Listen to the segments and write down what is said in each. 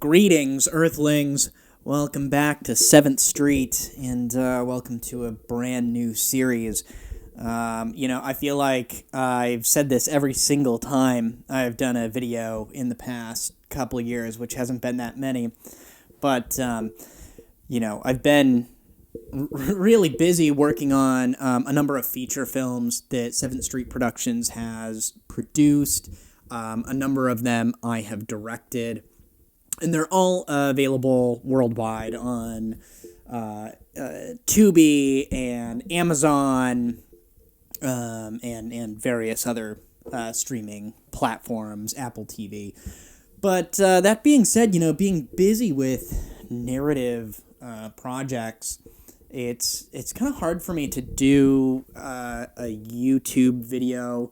Greetings, Earthlings. Welcome back to 7th Street, and welcome to a brand new series. I feel like I've said this every single time I've done a video in the past couple of years, which hasn't been that many. But, I've been really busy working on a number of feature films that 7th Street Productions has produced. A number of them I have directed. And they're all available worldwide on Tubi and Amazon and various other streaming platforms, Apple TV. But that being said, being busy with narrative projects, it's kind of hard for me to do a YouTube video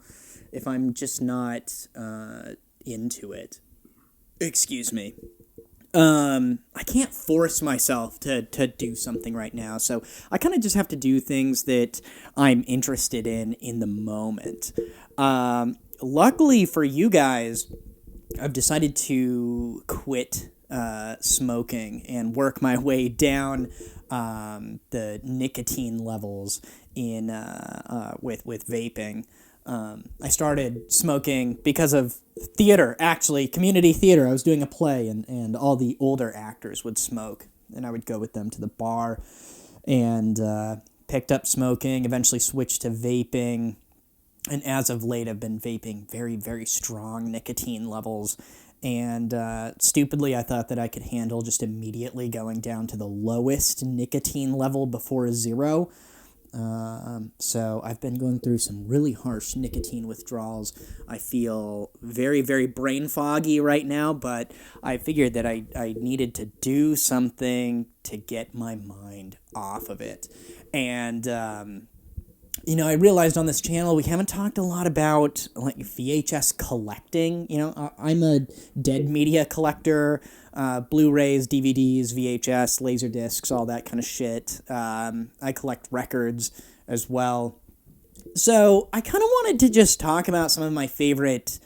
if I'm just not into it. Excuse me. I can't force myself to do something right now, so I kind of just have to do things that I'm interested in the moment. Luckily for you guys, I've decided to quit smoking and work my way down the nicotine levels in with vaping. I started smoking because of theater, actually, community theater. I was doing a play, and all the older actors would smoke, and I would go with them to the bar, and picked up smoking, eventually switched to vaping, and as of late, I've been vaping very, very strong nicotine levels, and stupidly, I thought that I could handle just immediately going down to the lowest nicotine level before zero. So I've been going through some really harsh nicotine withdrawals. I feel very, very brain foggy right now, but I figured that I needed to do something to get my mind off of it. And, I realized on this channel we haven't talked a lot about like VHS collecting. I'm a dead media collector. Blu-rays, DVDs, VHS, Laserdiscs, all that kind of shit. I collect records as well. So I kind of wanted to just talk about some of my favorite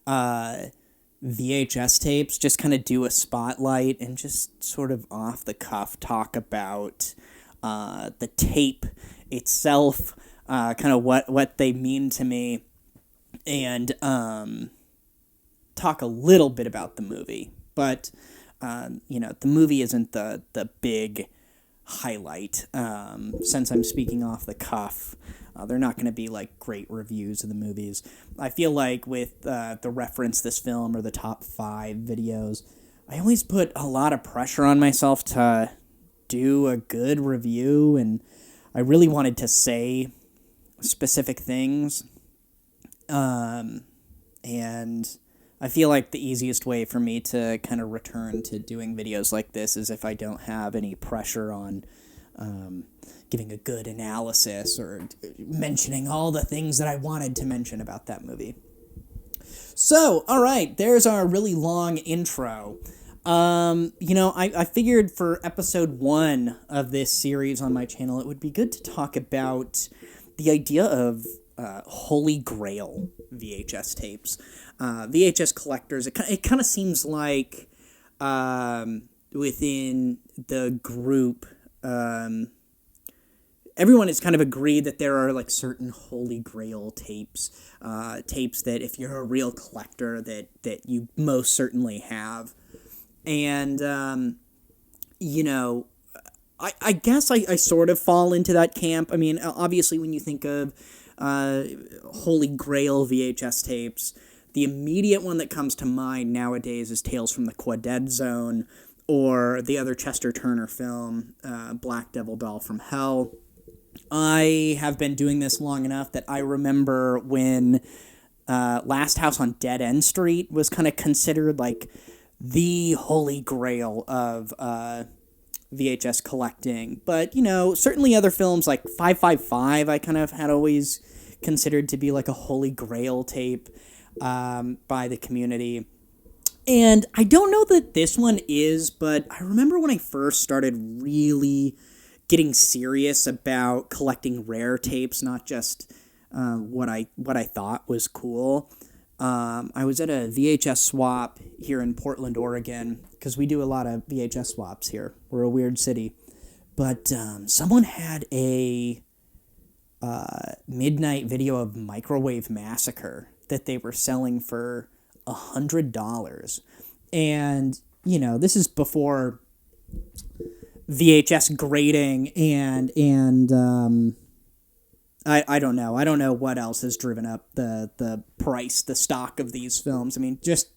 VHS tapes, just kind of do a spotlight and just sort of off the cuff talk about the tape itself, kind of what they mean to me, and talk a little bit about the movie. But the movie isn't the big highlight. Since I'm speaking off the cuff, they're not going to be like great reviews of the movies. I feel like with the reference this film or the top 5 videos, I always put a lot of pressure on myself to do a good review, and I really wanted to say specific things. And I feel like the easiest way for me to kind of return to doing videos like this is if I don't have any pressure on giving a good analysis or mentioning all the things that I wanted to mention about that movie. So, all right, there's our really long intro. I figured for episode 1 of this series on my channel, it would be good to talk about the idea of Holy Grail VHS tapes. VHS collectors, it kind of seems like within the group, everyone has kind of agreed that there are like certain Holy Grail tapes, tapes that if you're a real collector that you most certainly have. And, I guess I sort of fall into that camp. I mean, obviously when you think of Holy Grail VHS tapes, the immediate one that comes to mind nowadays is Tales from the Quadead Zone, or the other Chester Turner film, Black Devil Doll from Hell. I have been doing this long enough that I remember when Last House on Dead End Street was kind of considered like the Holy Grail of VHS collecting. But, certainly other films like 555 I kind of had always considered to be like a Holy Grail tape by the community. And I don't know that this one is, but I remember when I first started really getting serious about collecting rare tapes, not just what I thought was cool. I was at a VHS swap here in Portland, Oregon, because we do a lot of VHS swaps here. We're a weird city. But someone had a midnight video of Microwave Massacre that they were selling for $100. And, this is before VHS grading and I don't know. I don't know what else has driven up the price, the stock of these films. I mean, just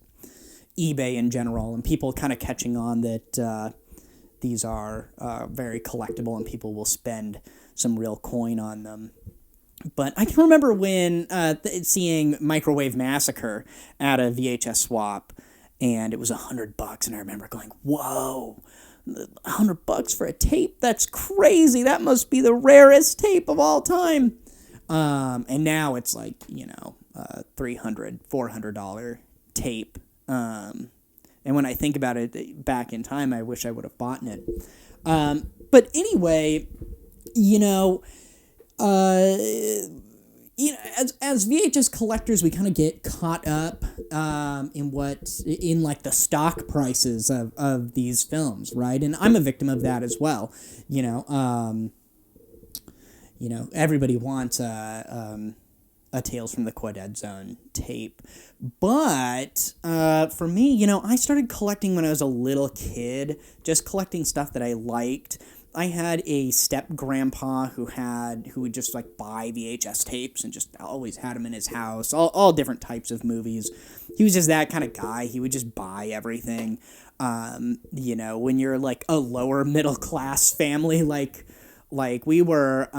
eBay in general, and people kind of catching on that these are very collectible and people will spend some real coin on them. But I can remember when seeing Microwave Massacre at a VHS swap, and it was $100, and I remember going, "Whoa, $100 for a tape? That's crazy! That must be the rarest tape of all time." And now it's like $300, $400 tape. And when I think about it back in time, I wish I would have bought it. But anyway, as VHS collectors, we kind of get caught up in like the stock prices of these films, right? And I'm a victim of that as well. Everybody wants a Tales from the Quad Zone tape, but for me, I started collecting when I was a little kid, just collecting stuff that I liked. I had a step grandpa who would just like buy VHS tapes and just always had them in his house, all different types of movies. He was just that kind of guy. He would just buy everything. When you're like a lower middle class family, like we were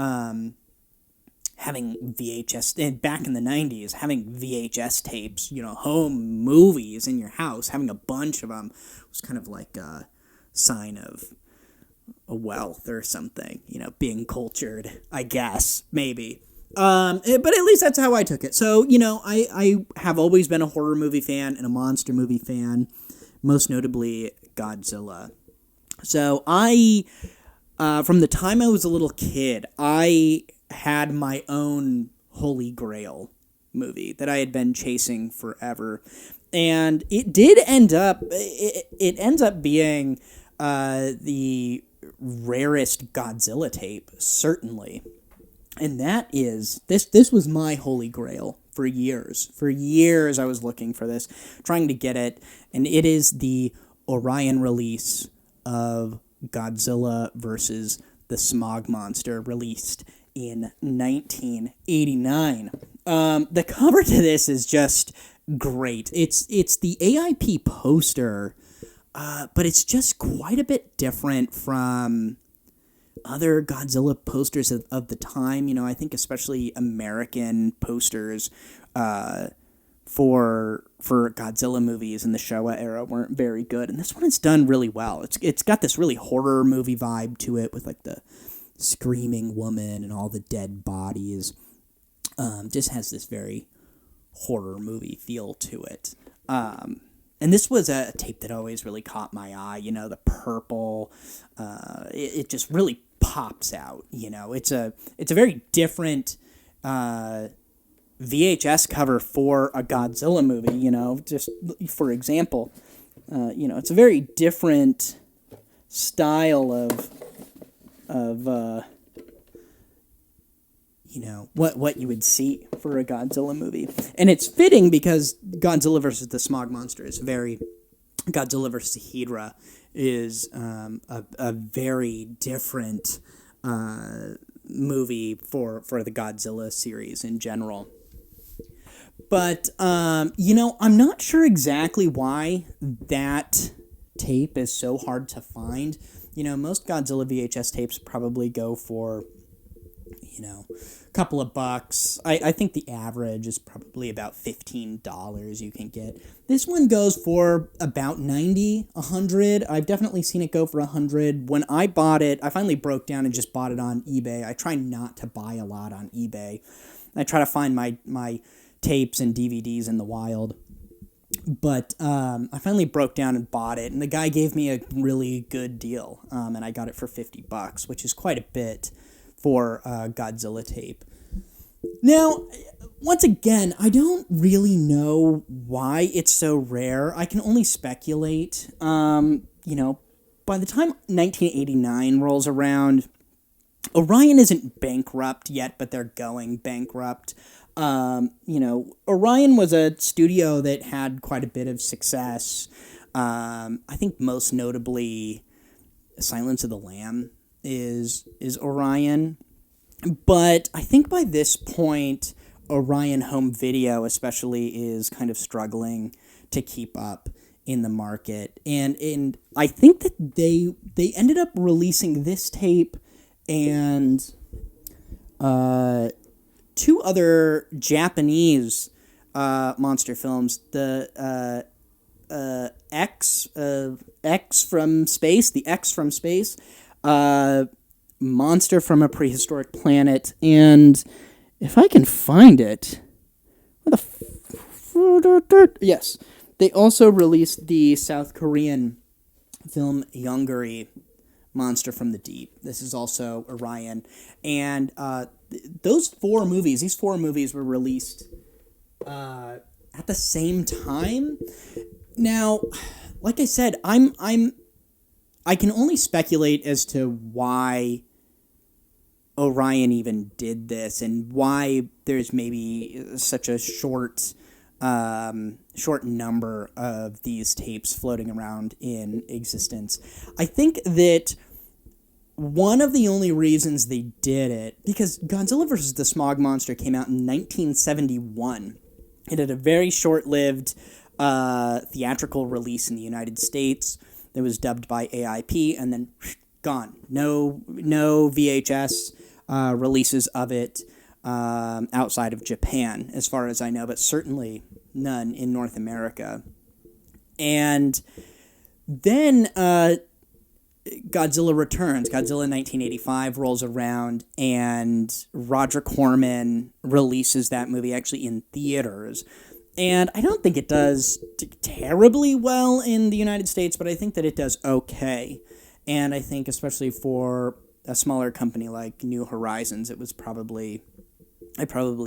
having VHS, and back in the 90s, having VHS tapes, home movies in your house, having a bunch of them was kind of like a sign of a wealth or something, being cultured, I guess, maybe. But at least that's how I took it. So, I have always been a horror movie fan and a monster movie fan, most notably Godzilla. So from the time I was a little kid, I had my own Holy Grail movie that I had been chasing forever. And it did end up, it ends up being the rarest Godzilla tape, certainly. And that is, this was my Holy Grail for years. For years I was looking for this, trying to get it, and it is the Orion release of Godzilla versus the Smog Monster, released in 1989. The cover to this is just great. It's the AIP poster, but it's just quite a bit different from other Godzilla posters of the time. I think especially American posters for Godzilla movies in the Showa era weren't very good, and this one is done really well. It's got this really horror movie vibe to it, with like the screaming woman and all the dead bodies. Just has this very horror movie feel to it. And this was a tape that always really caught my eye. The purple, it just really pops out. It's a very different VHS cover for a Godzilla movie. Just for example, it's a very different style of what you would see for a Godzilla movie. And it's fitting because Godzilla versus the Smog Monster is Godzilla versus Hydra is a very different movie for the Godzilla series in general. But, I'm not sure exactly why that tape is so hard to find. Most Godzilla VHS tapes probably go for, a couple of bucks. I think the average is probably about $15 you can get. This one goes for about $90, $100. I've definitely seen it go for $100. When I bought it, I finally broke down and just bought it on eBay. I try not to buy a lot on eBay. I try to find my tapes and DVDs in the wild. But I finally broke down and bought it, and the guy gave me a really good deal, and I got it for $50, which is quite a bit for a Godzilla tape. Now, once again, I don't really know why it's so rare. I can only speculate. By the time 1989 rolls around, Orion isn't bankrupt yet, but they're going bankrupt. Orion was a studio that had quite a bit of success. I think most notably, Silence of the Lamb is Orion. But I think by this point, Orion Home Video especially is kind of struggling to keep up in the market. And I think that they ended up releasing this tape and two other Japanese monster films. The X from Space, the X from Space, Monster from a Prehistoric Planet, and if I can find it, yes, they also released the South Korean film Yongari, Monster from the Deep. This is also Orion, and these four movies were released at the same time. Now, like I said, I can only speculate as to why Orion even did this and why there's maybe such a short number of these tapes floating around in existence. I think that one of the only reasons they did it, because Godzilla vs. the Smog Monster came out in 1971. It had a very short-lived theatrical release in the United States that was dubbed by AIP, and then gone. No VHS releases of it outside of Japan, as far as I know, but certainly none in North America. And then Godzilla returns. Godzilla 1985 rolls around, and Roger Corman releases that movie actually in theaters. And I don't think it does terribly well in the United States, but I think that it does okay. And I think especially for a smaller company like New Horizons, it probably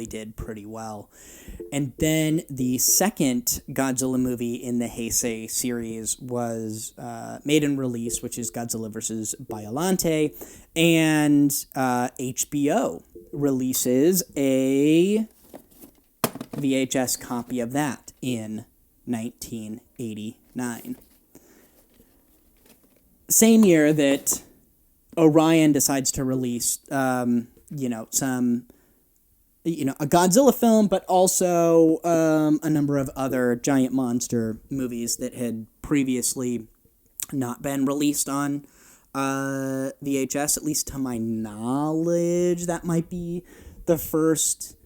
did pretty well. And then the second Godzilla movie in the Heisei series was made and released, which is Godzilla vs. Biollante, and HBO releases a VHS copy of that in 1989. Same year that Orion decides to release, a Godzilla film, but also a number of other giant monster movies that had previously not been released on VHS, at least to my knowledge. That might be the first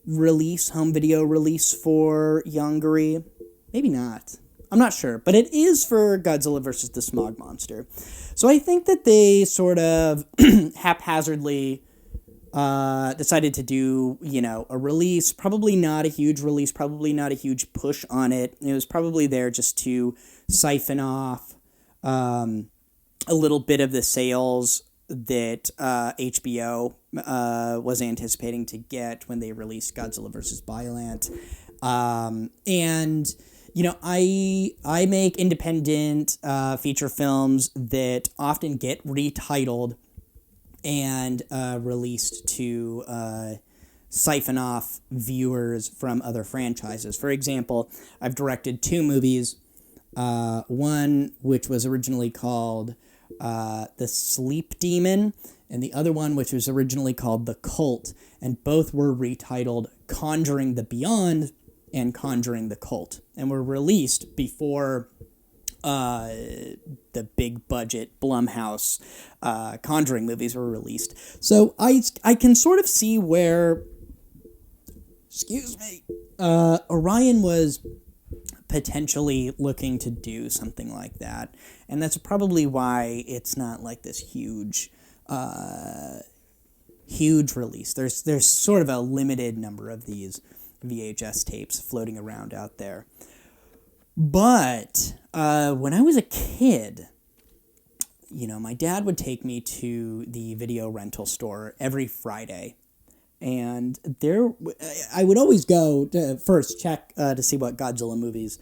home video release for Yongari. Maybe not. I'm not sure, but it is for Godzilla vs. the Smog Monster. So I think that they sort of haphazardly decided to do, a release, probably not a huge release, probably not a huge push on it. It was probably there just to siphon off a little bit of the sales that HBO was anticipating to get when they released Godzilla vs. Biollante. I make independent feature films that often get retitled and released to siphon off viewers from other franchises. For example, I've directed two movies, one which was originally called The Sleep Demon, and the other one which was originally called The Cult, and both were retitled Conjuring the Beyond and Conjuring the Cult, and were released before the big budget Blumhouse Conjuring movies were released. So I can sort of see where, Orion was potentially looking to do something like that, and that's probably why it's not like this huge release. There's sort of a limited number of these VHS tapes floating around out there. But when I was a kid, my dad would take me to the video rental store every Friday, And I would always go to first check to see what Godzilla movies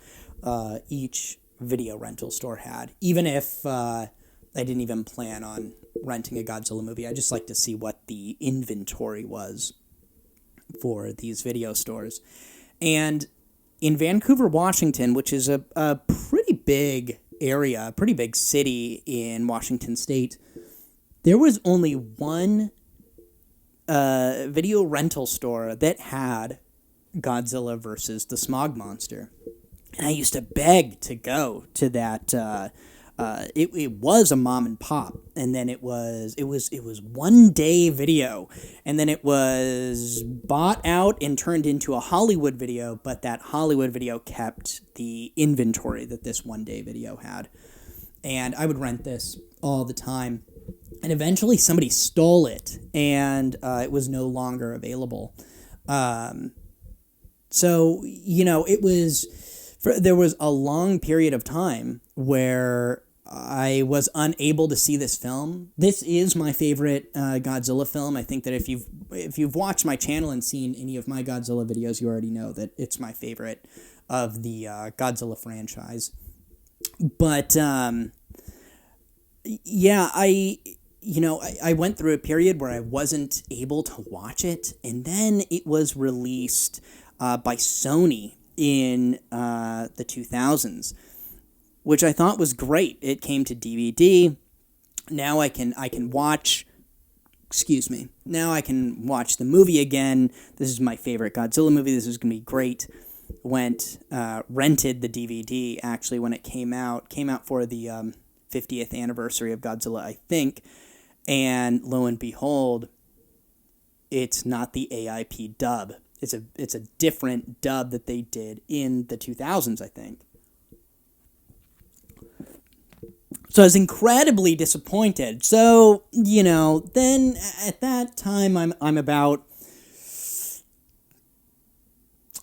each video rental store had, even if I didn't even plan on renting a Godzilla movie. I just like to see what the inventory was for these video stores. And in Vancouver, Washington, which is a pretty big area, a pretty big city in Washington State, there was only one video rental store that had Godzilla versus the Smog Monster. And I used to beg to go to that. It was a mom and pop, and then it was 1 day video, and then it was bought out and turned into a Hollywood video. But that Hollywood video kept the inventory that this 1 day video had, and I would rent this all the time. And eventually somebody stole it, and it was no longer available. So, it was... there was a long period of time where I was unable to see this film. This is my favorite Godzilla film. I think that if you've watched my channel and seen any of my Godzilla videos, you already know that it's my favorite of the Godzilla franchise. But, yeah, I went through a period where I wasn't able to watch it, and then it was released by Sony in the 2000s, which I thought was great. It came to DVD. Now I can watch. Excuse me. Now I can watch the movie again. This is my favorite Godzilla movie. This is gonna be great. Rented the DVD actually when it came out. Came out for the 50th anniversary of Godzilla, I think. And lo and behold, it's not the AIP dub. It's a different dub that they did in the 2000s, I think. So I was incredibly disappointed. So, then at that time I'm about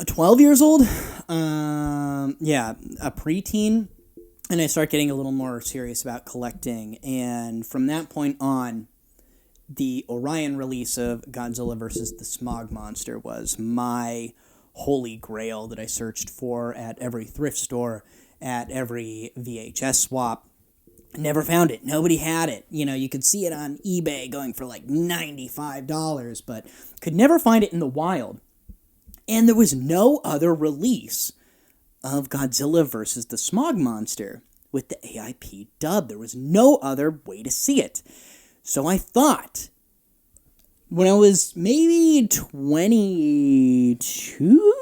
12 years old. A preteen. And I start getting a little more serious about collecting. And from that point on, the Orion release of Godzilla vs. the Smog Monster was my holy grail that I searched for at every thrift store, at every VHS swap. Never found it. Nobody had it. You could see it on eBay going for like $95, but could never find it in the wild. And there was no other release of Godzilla vs. the Smog Monster with the AIP dub. There was no other way to see it. So I thought, when I was maybe 22,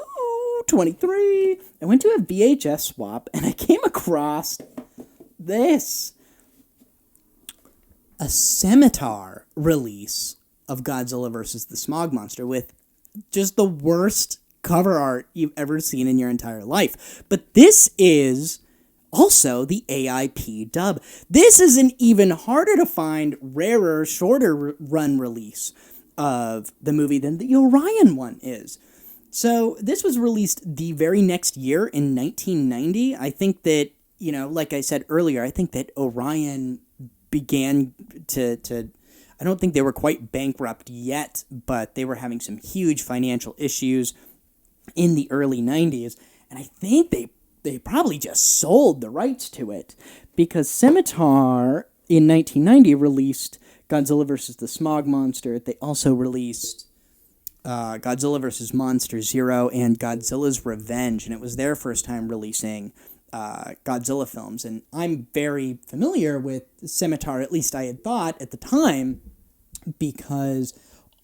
23, I went to a VHS swap and I came across this. A Scimitar release of Godzilla vs. the Smog Monster with just the worst cover art you've ever seen in your entire life. But this is also the AIP dub. This is an even harder to find, rarer, shorter run release of the movie than the Orion one is. So this was released the very next year in 1990. I think that, like I said earlier, I think that Orion began to I don't think they were quite bankrupt yet, but they were having some huge financial issues in the early 90s, and I think they probably just sold the rights to it, because Scimitar in 1990 released Godzilla vs. the Smog Monster. They also released Godzilla vs. Monster Zero and Godzilla's Revenge, and it was their first time releasing Godzilla films. And I'm very familiar with Scimitar, at least I had thought at the time, because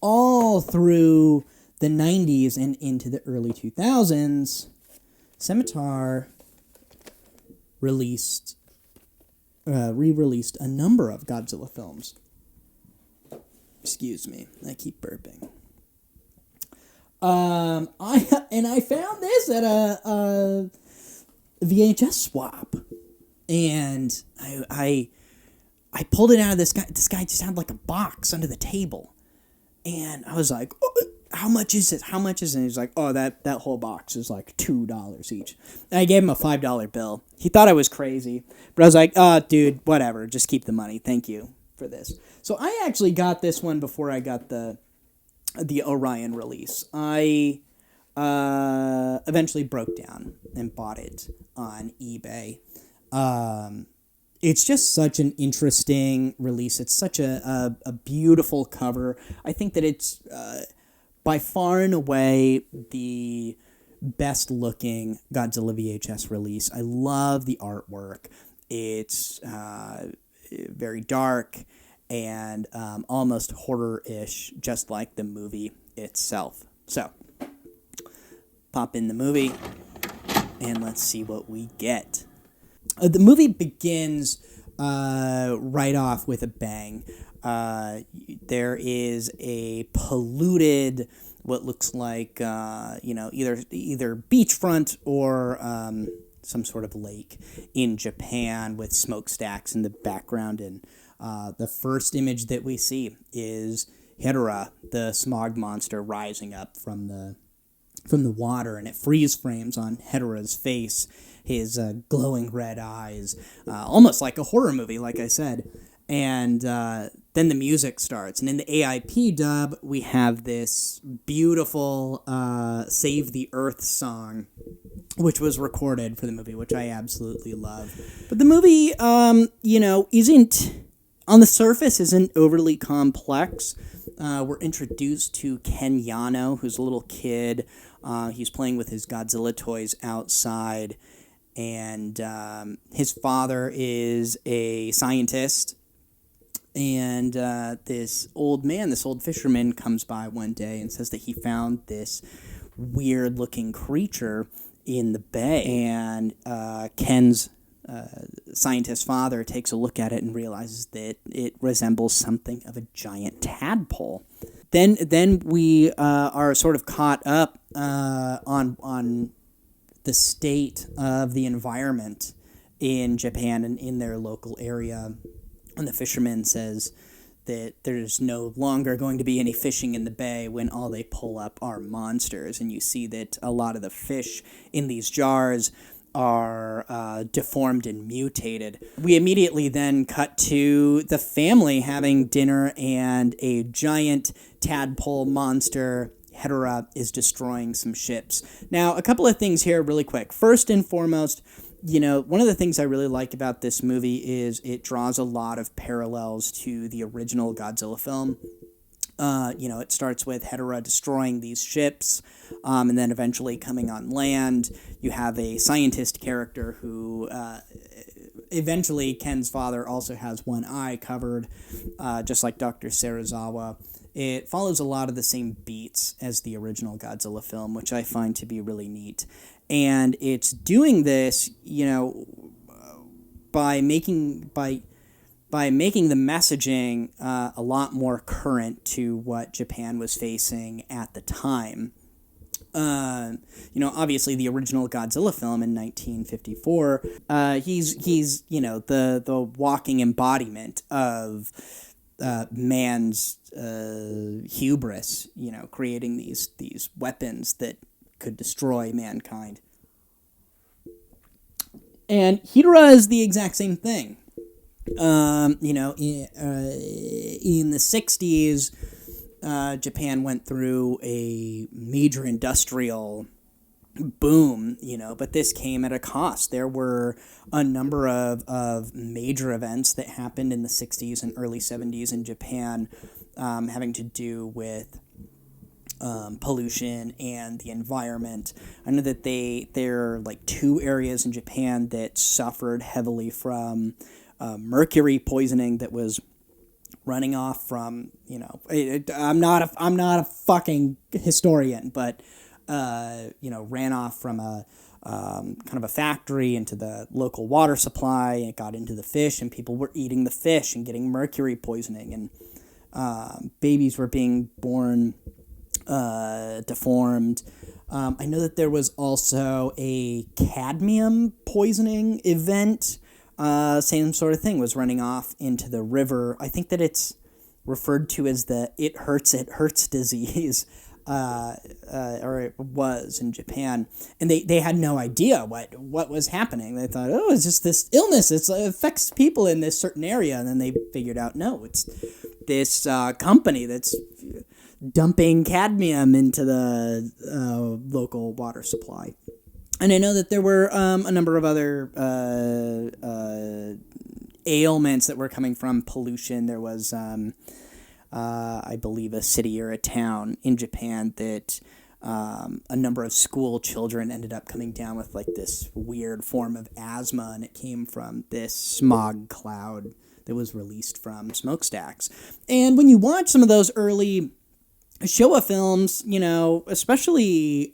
all through the 90s and into the early 2000s, Scimitar re-released a number of Godzilla films. Excuse me, I keep burping. I found this at a VHS swap, and I pulled it out of this guy. This guy just had like a box under the table, and I was like, oh, how much is it? How much is it? And he's like, oh, that whole box is like $2 each. And I gave him a $5 bill. He thought I was crazy, but I was like, oh, dude, whatever. Just keep the money. Thank you for this. So I actually got this one before I got the the Orion release. I eventually broke down and bought it on eBay. It's just such an interesting release. It's such a beautiful cover. I think that it's by far and away the best looking Godzilla VHS release. I love the artwork. It's very dark and almost horror-ish, just like the movie itself. So, pop in the movie, and let's see what we get. The movie begins right off with a bang. There is a polluted, what looks like either beachfront or some sort of lake in Japan with smokestacks in the background. And the first image that we see is Hedorah, the Smog Monster, rising up from the water, and it freeze frames on Hedorah's face, his glowing red eyes, almost like a horror movie, like I said. And then the music starts, and in the AIP dub, we have this beautiful Save the Earth song, which was recorded for the movie, which I absolutely love. But the movie, isn't, on the surface, isn't overly complex. We're introduced to Ken Yano, who's a little kid. He's playing with his Godzilla toys outside, and his father is a scientist. And this old fisherman, comes by one day and says that he found this weird-looking creature in the bay. And Ken's scientist father takes a look at it and realizes that it resembles something of a giant tadpole. Then we are sort of caught up on the state of the environment in Japan and in their local area. And the fisherman says that there's no longer going to be any fishing in the bay when all they pull up are monsters. And you see that a lot of the fish in these jars are deformed and mutated. We immediately then cut to the family having dinner, and a giant tadpole monster, Hedorah, is destroying some ships. Now, a couple of things here really quick. First and foremost, one of the things I really like about this movie is it draws a lot of parallels to the original Godzilla film. It starts with Hedorah destroying these ships, and then eventually coming on land. You have a scientist character who, eventually, Ken's father also has one eye covered, just like Dr. Serizawa. It follows a lot of the same beats as the original Godzilla film, which I find to be really neat. And it's doing this, by making the messaging a lot more current to what Japan was facing at the time. Obviously the original Godzilla film in 1954, he's the walking embodiment of man's hubris, creating these weapons that could destroy mankind. And Hedorah is the exact same thing. In the 60s, Japan went through a major industrial boom, but this came at a cost. There were a number of major events that happened in the 60s and early 70s in Japan, having to do with pollution and the environment. I know that there are like two areas in Japan that suffered heavily from mercury poisoning that was running off from, I'm not a fucking historian, but ran off from a kind of a factory into the local water supply, and it got into the fish, and people were eating the fish and getting mercury poisoning, and babies were being born deformed. I know that there was also a cadmium poisoning event. Same sort of thing, was running off into the river. I think that it's referred to as the it hurts disease, or it was in Japan. And they had no idea what was happening. They thought, it's just this illness. It affects people in this certain area. And then they figured out, no, it's this company that's dumping cadmium into the local water supply. And I know that there were a number of other ailments that were coming from pollution. There was, I believe, a city or a town in Japan that a number of school children ended up coming down with like this weird form of asthma, and it came from this smog cloud that was released from smokestacks. And when you watch some of those early Showa films, especially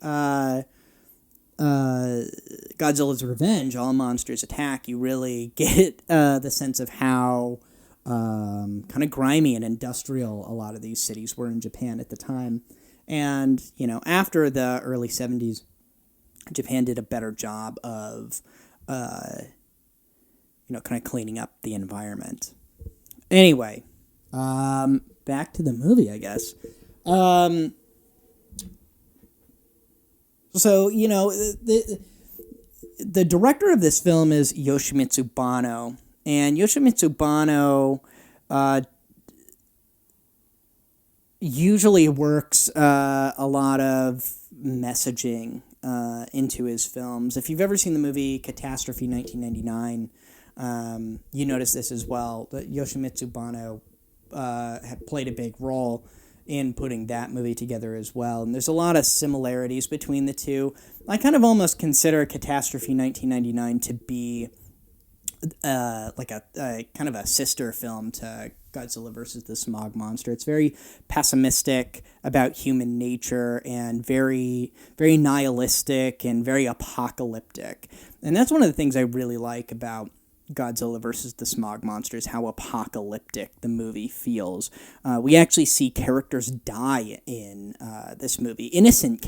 Godzilla's Revenge, All Monsters Attack, you really get the sense of how kind of grimy and industrial a lot of these cities were in Japan at the time. And, after the early 70s, Japan did a better job of, kind of cleaning up the environment. Anyway, back to the movie, I guess. So, the director of this film is Yoshimitsu Banno. And Yoshimitsu Banno usually works a lot of messaging into his films. If you've ever seen the movie Catastrophe 1999, you notice this as well. That Yoshimitsu Banno had played a big role in putting that movie together as well. And there's a lot of similarities between the two. I kind of almost consider Catastrophe 1999 to be like a kind of a sister film to Godzilla versus the Smog Monster. It's very pessimistic about human nature and very, very nihilistic and very apocalyptic. And that's one of the things I really like about Godzilla versus the Smog Monster, is how apocalyptic the movie feels. We actually see characters die in this movie. Innocent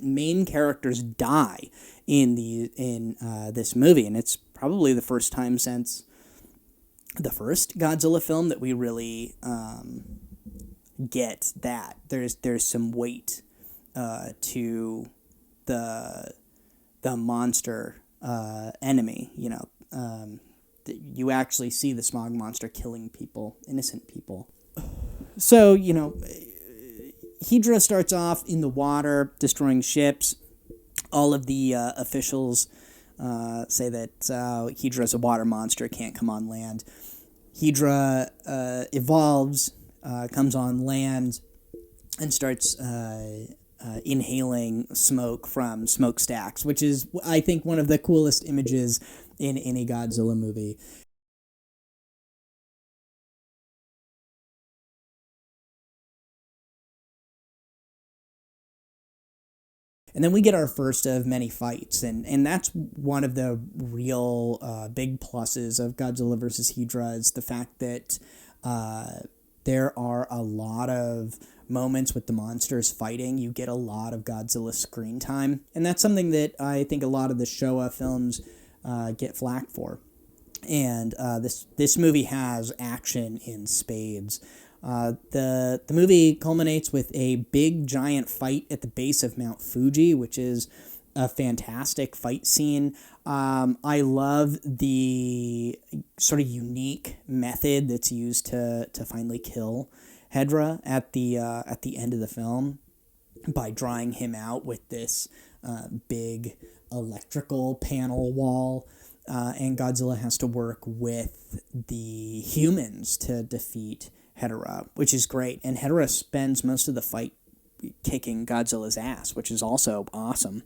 main characters die in this movie, and it's probably the first time since the first Godzilla film that we really get that. There's some weight to the monster enemy. You actually see the Smog Monster killing people, innocent people. So, Hydra starts off in the water, destroying ships. All of the officials say that Hydra's a water monster, can't come on land. Hydra evolves, comes on land, and starts inhaling smoke from smokestacks, which is, I think, one of the coolest images in any Godzilla movie. And then we get our first of many fights, and that's one of the real big pluses of Godzilla vs. Hydra, is the fact that there are a lot of moments with the monsters fighting. You get a lot of Godzilla screen time, and that's something that I think a lot of the Showa films get flack for. And this movie has action in spades. The movie culminates with a big giant fight at the base of Mount Fuji, which is a fantastic fight scene. I love the sort of unique method that's used to finally kill Hedra at the end of the film, by drawing him out with this big electrical panel wall. And Godzilla has to work with the humans to defeat Hedorah, which is great. And Hedorah spends most of the fight kicking Godzilla's ass, which is also awesome.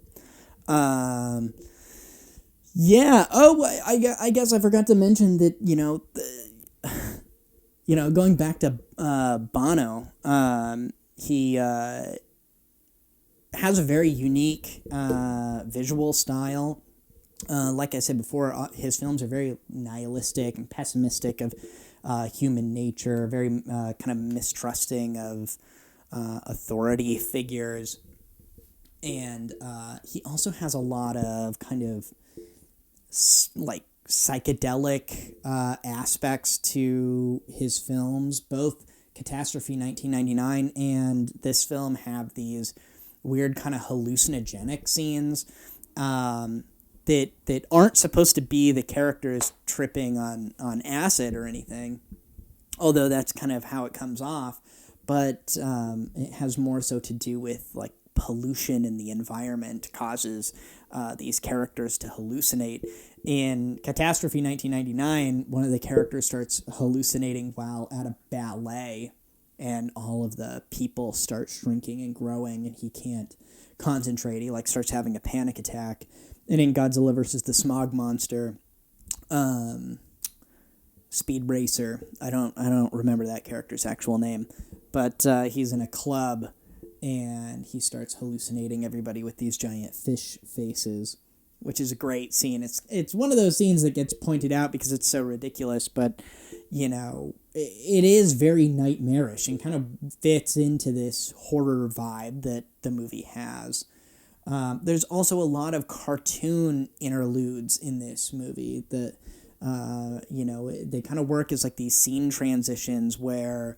Yeah. Oh, I guess I forgot to mention that, going back to Banno, he has a very unique visual style. Like I said before, his films are very nihilistic and pessimistic of human nature, very kind of mistrusting of authority figures. And he also has a lot of kind of psychedelic aspects to his films. Both Catastrophe 1999 and this film have these weird kind of hallucinogenic scenes that aren't supposed to be the characters tripping on acid or anything, although that's kind of how it comes off. but it has more so to do with like pollution in the environment causes these characters to hallucinate. In Catastrophe 1999, one of the characters starts hallucinating while at a ballet, and all of the people start shrinking and growing, and he can't concentrate. He like starts having a panic attack. And in Godzilla versus the Smog Monster, Speed Racer, I don't remember that character's actual name, but he's in a club and he starts hallucinating everybody with these giant fish faces, which is a great scene. It's one of those scenes that gets pointed out because it's so ridiculous, but it is very nightmarish and kind of fits into this horror vibe that the movie has. There's also a lot of cartoon interludes in this movie that, they kind of work as like these scene transitions where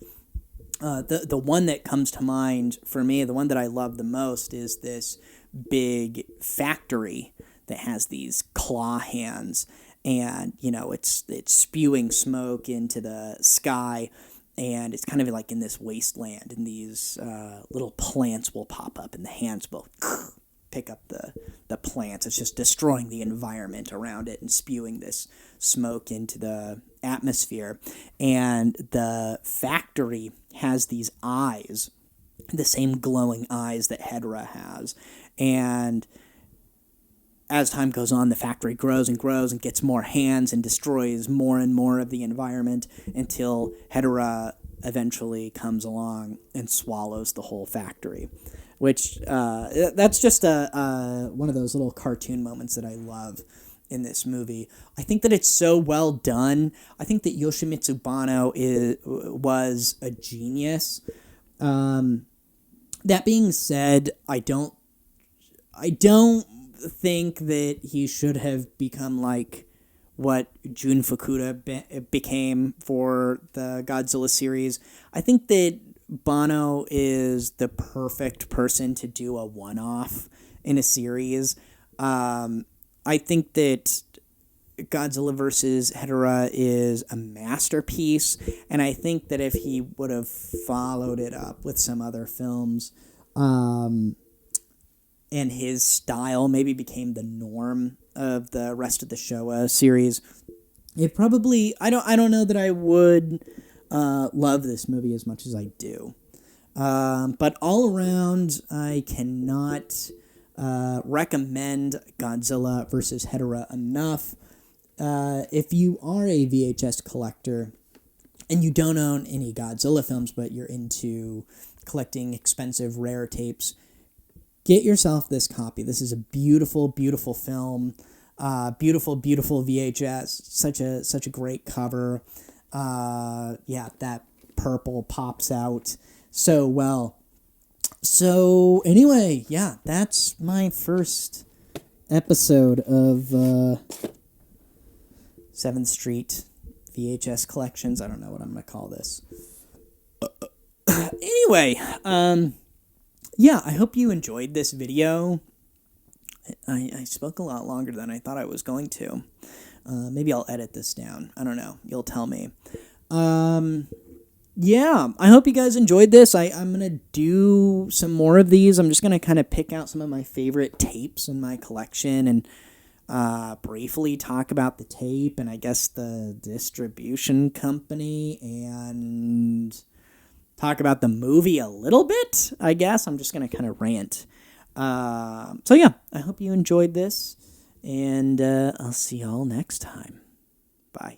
the one that comes to mind for me, the one that I love the most, is this big factory that has these claw hands, and it's spewing smoke into the sky, and it's kind of like in this wasteland, and these little plants will pop up, and the hands will pick up the plants. It's just destroying the environment around it and spewing this smoke into the atmosphere. And the factory has these eyes, the same glowing eyes that Hedorah has. And as time goes on, the factory grows and grows and gets more hands and destroys more and more of the environment until Hedorah eventually comes along and swallows the whole factory. Which, that's just one of those little cartoon moments that I love in this movie. I think that it's so well done. I think that Yoshimitsu Banno was a genius. That being said, I don't think that he should have become like what Jun Fukuda became for the Godzilla series. I think that Banno is the perfect person to do a one-off in a series. I think that Godzilla vs. Hedorah is a masterpiece, and I think that if he would have followed it up with some other films, and his style maybe became the norm of the rest of the Showa series, it probably, I don't know that I would love this movie as much as I do. But all around, I cannot recommend Godzilla vs. Hedorah enough. If you are a VHS collector and you don't own any Godzilla films, but you're into collecting expensive, rare tapes, get yourself this copy. This is a beautiful, beautiful film. Beautiful, beautiful VHS. Such a great cover. That purple pops out so well. So anyway, that's my first episode of 7th Street VHS Collections. I don't know what I'm going to call this. Anyway, I hope you enjoyed this video. I spoke a lot longer than I thought I was going to. Maybe I'll edit this down. I don't know. You'll tell me. I hope you guys enjoyed this. I'm going to do some more of these. I'm just going to kind of pick out some of my favorite tapes in my collection and briefly talk about the tape and I guess the distribution company and talk about the movie a little bit, I guess. I'm just going to kind of rant. I hope you enjoyed this, and I'll see y'all next time. Bye.